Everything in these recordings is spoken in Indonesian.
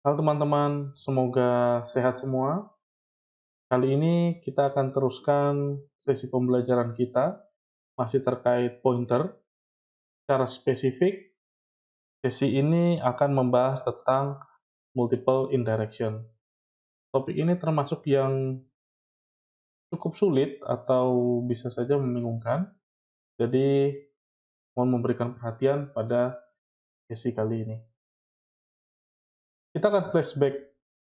Halo teman-teman, semoga sehat semua. Kali ini kita akan teruskan sesi pembelajaran kita, masih terkait pointer. Secara spesifik, sesi ini akan membahas tentang multiple indirection. Topik ini termasuk yang cukup sulit atau bisa saja membingungkan, jadi mohon memberikan perhatian pada sesi kali ini. Kita akan flashback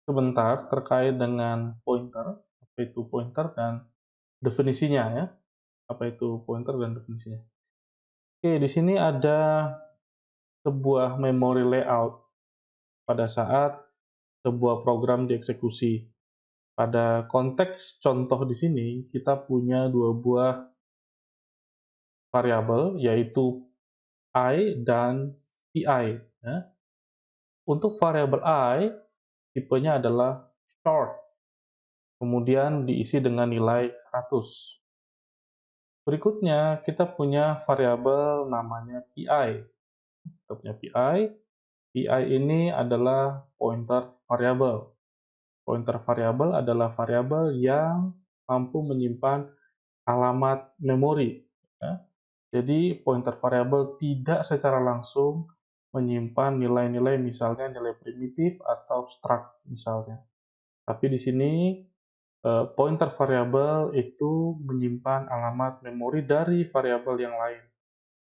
sebentar terkait dengan pointer, apa itu pointer dan definisinya ya. Apa itu pointer dan definisinya. Oke, di sini ada sebuah memory layout pada saat sebuah program dieksekusi. Pada konteks contoh di sini, kita punya dua buah variabel, yaitu I dan pi. Ya. Untuk variabel I, tipenya adalah short, kemudian diisi dengan nilai 100. Berikutnya, kita punya variabel namanya pi. Kita punya pi ini adalah pointer variabel. Pointer variabel adalah variabel yang mampu menyimpan alamat memori. Ya. Jadi pointer variabel tidak secara langsung menyimpan nilai-nilai, misalnya nilai primitif atau struct misalnya. Tapi di sini pointer variabel itu menyimpan alamat memori dari variabel yang lain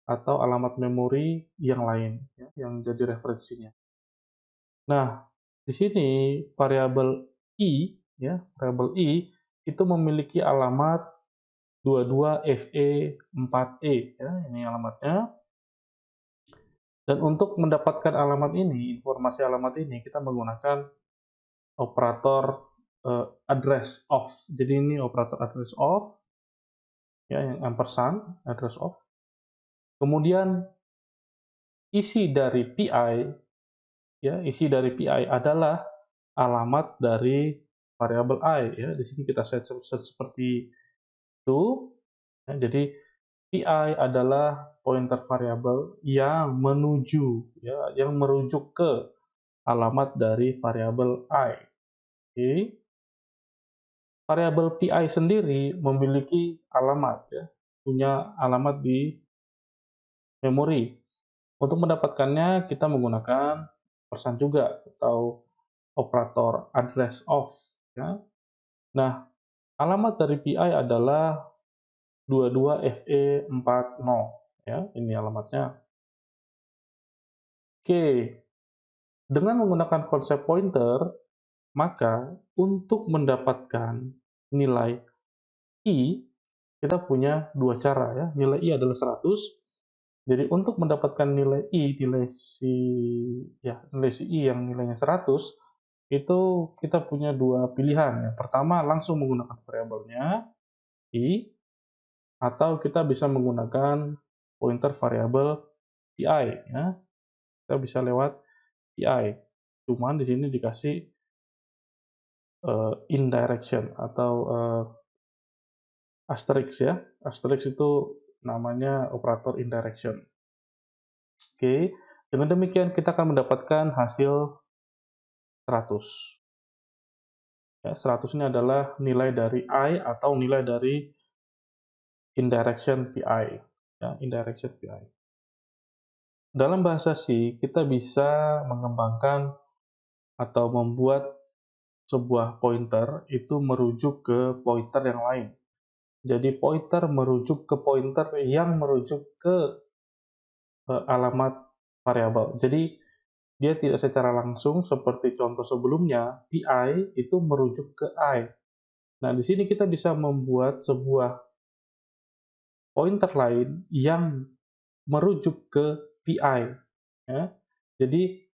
atau alamat memori yang lain ya, yang jadi referensinya. Nah, di sini variabel i, ya, variabel i itu memiliki alamat 22FE4E, ya, ini alamatnya. Dan untuk mendapatkan alamat ini, informasi alamat ini, kita menggunakan operator address of. Jadi ini operator address of, ya, yang ampersand, address of. Kemudian isi dari pi, ya, isi dari pi adalah alamat dari variabel I ya. Di sini kita set seperti itu. Ya, jadi pi adalah pointer variabel yang menuju ya, yang merujuk ke alamat dari variabel I. Oke. Variabel pi sendiri memiliki alamat ya, punya alamat di memori. Untuk mendapatkannya kita menggunakan persan juga atau operator address of ya. Nah, alamat dari pi adalah 22FE40 ya, ini alamatnya. Oke, dengan menggunakan konsep pointer, maka untuk mendapatkan nilai i, kita punya dua cara ya. Nilai i adalah 100. Jadi untuk mendapatkan nilai i, nilai si i yang nilainya 100, itu kita punya dua pilihan. Yang pertama langsung menggunakan variabelnya i, atau kita bisa menggunakan pointer variabel pi ya. Kita bisa lewat pi. Cuman di sini dikasih indirection atau asterisk ya. Asterisk itu namanya operator indirection. Oke, dengan demikian kita akan mendapatkan hasil 100. Ya, 100 ini adalah nilai dari I atau nilai dari indirection pi. Ya, indirection pi. Dalam bahasa C, kita bisa mengembangkan atau membuat sebuah pointer itu merujuk ke pointer yang lain. Jadi pointer merujuk ke pointer yang merujuk ke alamat variabel. Jadi dia tidak secara langsung seperti contoh sebelumnya, pi itu merujuk ke I. Nah, di sini kita bisa membuat sebuah pointer lain yang merujuk ke pi. Ya. Jadi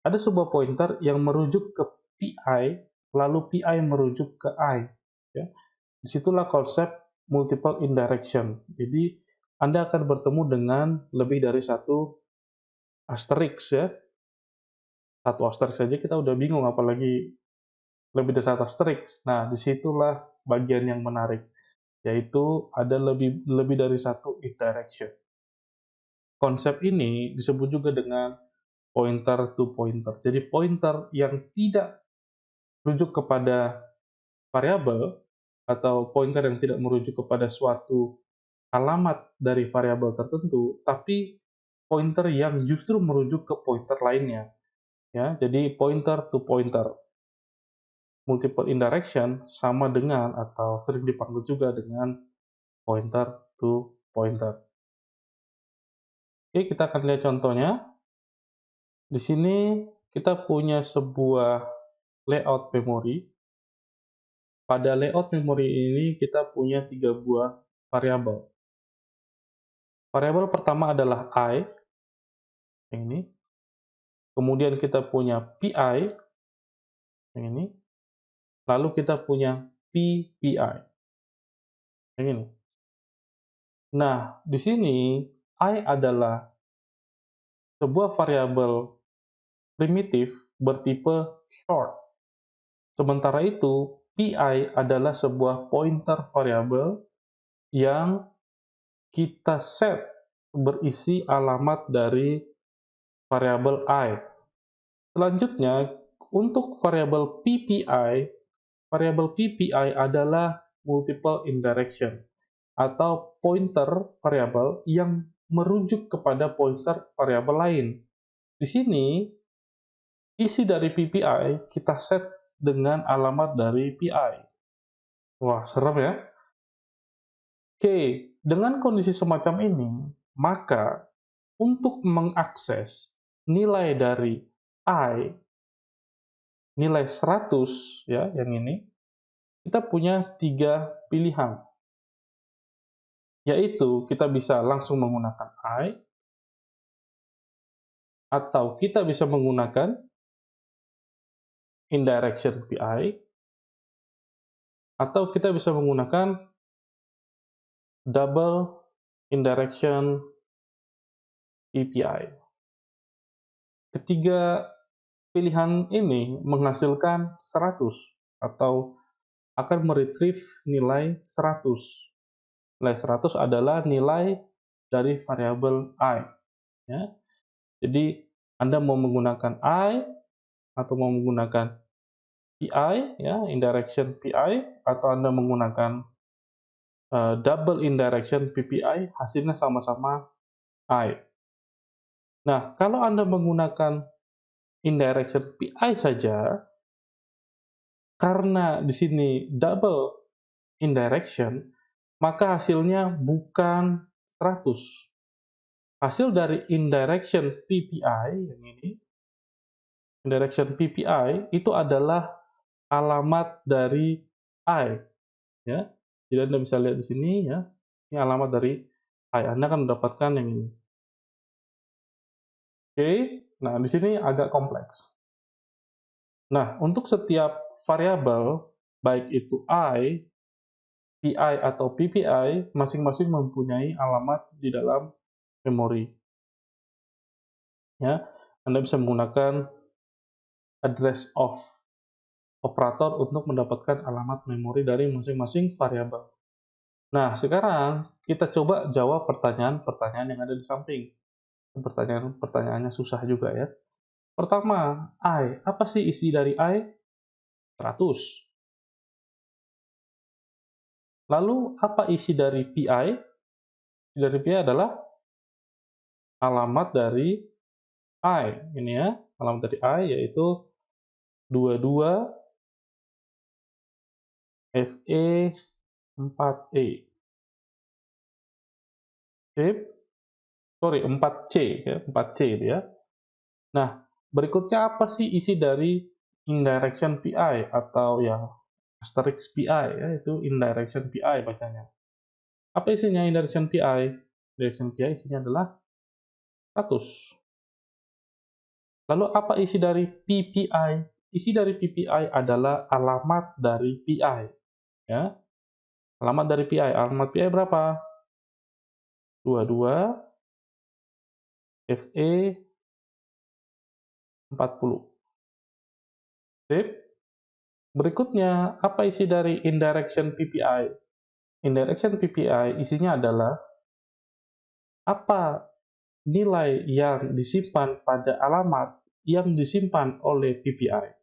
ada sebuah pointer yang merujuk ke pi, lalu pi merujuk ke I. Ya. Disitulah konsep multiple indirection. Jadi Anda akan bertemu dengan lebih dari satu asterisk ya. Satu asterisk saja kita udah bingung, apalagi lebih dari satu asterisk. Nah, disitulah bagian yang menarik, yaitu ada lebih dari satu indirection. Konsep ini disebut juga dengan pointer to pointer. Jadi pointer yang tidak merujuk kepada variabel atau pointer yang tidak merujuk kepada suatu alamat dari variabel tertentu, tapi pointer yang justru merujuk ke pointer lainnya. Ya, jadi pointer to pointer. Multiple indirection sama dengan atau sering dipanggil juga dengan pointer to pointer. Oke, kita akan lihat contohnya. Di sini kita punya sebuah layout memori. Pada layout memori ini kita punya 3 buah variabel. Variabel pertama adalah I, yang ini. Kemudian kita punya PI, yang ini. Lalu kita punya PPI, yang ini. Nah, di sini I adalah sebuah variabel primitif bertipe short. Sementara itu, PI adalah sebuah pointer variabel yang kita set berisi alamat dari variabel I. Selanjutnya, untuk variabel PPI adalah multiple indirection atau pointer variabel yang merujuk kepada pointer variabel lain. Di sini, isi dari PPI kita set dengan alamat dari PI. Wah, serem ya? Oke, dengan kondisi semacam ini, maka untuk mengakses nilai dari I, nilai 100, ya, yang ini, kita punya 3 pilihan. Yaitu, kita bisa langsung menggunakan I, atau kita bisa menggunakan indirection PI, atau kita bisa menggunakan double indirection PPI. Ketiga pilihan ini menghasilkan 100 atau akan meretrieve nilai 100. Nilai 100 adalah nilai dari variabel I. Ya. Jadi, Anda mau menggunakan I atau mau menggunakan PI, ya, indirection PI, atau Anda menggunakan double indirection PPI, hasilnya sama-sama I. Nah, kalau Anda menggunakan indirection PI saja, karena di sini double indirection, maka hasilnya bukan 100. Hasil dari indirection PPI, yang ini, indirection PPI, itu adalah alamat dari I. Ya. Jadi Anda bisa lihat di sini, ya, ini alamat dari I. Anda akan mendapatkan yang ini. Oke, nah di sini agak kompleks. Nah, untuk setiap variabel, baik itu I, PI, atau PPI, masing-masing mempunyai alamat di dalam memori. Ya, Anda bisa menggunakan address of operator untuk mendapatkan alamat memori dari masing-masing variabel. Nah, sekarang kita coba jawab pertanyaan-pertanyaan yang ada di samping. Pertanyaan-pertanyaannya susah juga ya. Pertama, I. Apa sih isi dari I? 100. Lalu, apa isi dari PI? Isi dari PI adalah alamat dari I. Ini ya, alamat dari I yaitu 22 FE 4E. Sip. Sorry, 4C ya, 4C itu ya. Nah, berikutnya apa sih isi dari indirection PI atau ya asterisk PI ya, itu indirection PI bacanya. Apa isinya indirection PI? Indirection PI isinya adalah 100. Lalu apa isi dari PPI? Isi dari PPI adalah alamat dari PI ya. Alamat dari PI. Alamat PI berapa? 22 FE 40. Sip. Berikutnya, apa isi dari indirection PPI? Indirection PPI isinya adalah apa nilai yang disimpan pada alamat yang disimpan oleh PPI.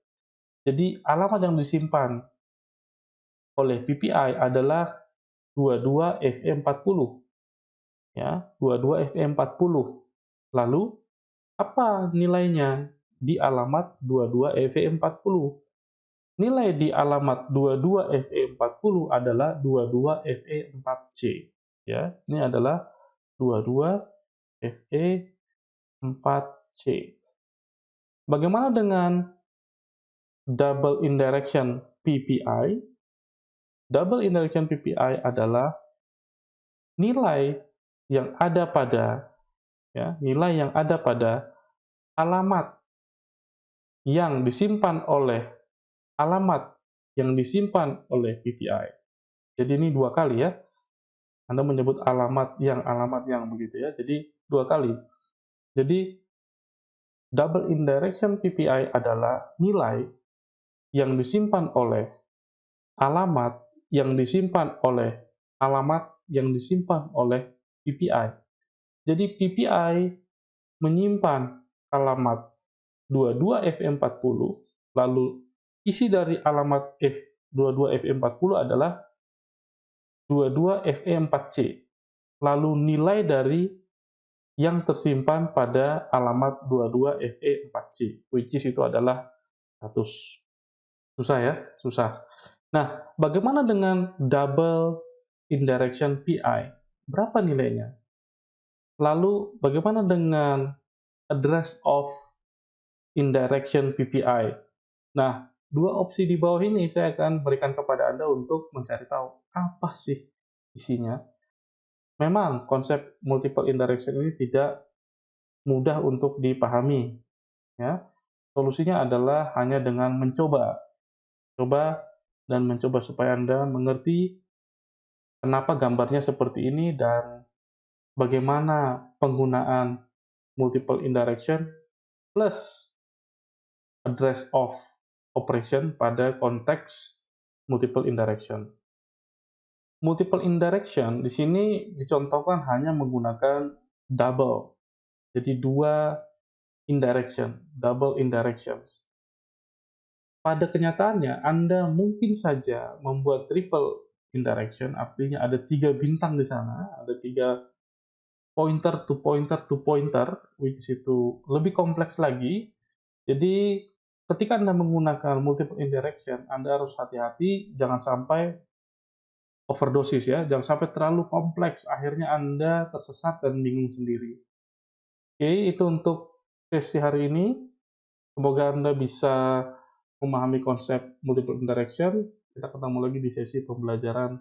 Jadi alamat yang disimpan oleh PPI adalah 22FE40, ya, 22FE40. Lalu apa nilainya di alamat 22FE40? Nilai di alamat 22FE40 adalah 22FE4C. Ya, ini adalah 22FE4C. Bagaimana dengan double indirection PPI? Double indirection PPI adalah nilai yang ada pada nilai yang ada pada alamat yang disimpan oleh alamat yang disimpan oleh PPI. Jadi ini dua kali ya. Anda menyebut alamat yang begitu ya. Jadi dua kali. Jadi double indirection PPI adalah nilai yang disimpan oleh alamat yang disimpan oleh alamat yang disimpan oleh PPI. Jadi PPI menyimpan alamat 22FE40, lalu isi dari alamat 22FE40 adalah 22FE4C. Lalu nilai dari yang tersimpan pada alamat 22FE4C, which is itu adalah 100. Susah ya? Susah. Nah, bagaimana dengan double indirection PI? Berapa nilainya? Lalu, bagaimana dengan address of indirection PPI? Nah, dua opsi di bawah ini saya akan berikan kepada Anda untuk mencari tahu apa sih isinya. Memang konsep multiple indirection ini tidak mudah untuk dipahami, ya. Solusinya adalah hanya dengan mencoba. Coba dan mencoba supaya Anda mengerti kenapa gambarnya seperti ini dan bagaimana penggunaan multiple indirection plus address of operation pada konteks multiple indirection. Multiple indirection di sini dicontohkan hanya menggunakan double. Jadi dua indirection, double indirections. Pada kenyataannya, Anda mungkin saja membuat triple indirection, artinya ada 3 bintang di sana, ada 3 pointer to pointer to pointer, which is itu lebih kompleks lagi. Jadi, ketika Anda menggunakan multiple indirection, Anda harus hati-hati, jangan sampai overdosis ya, jangan sampai terlalu kompleks, akhirnya Anda tersesat dan bingung sendiri. Oke, itu untuk sesi hari ini. Semoga Anda bisa memahami konsep multiple indirection. Kita ketemu lagi di sesi pembelajaran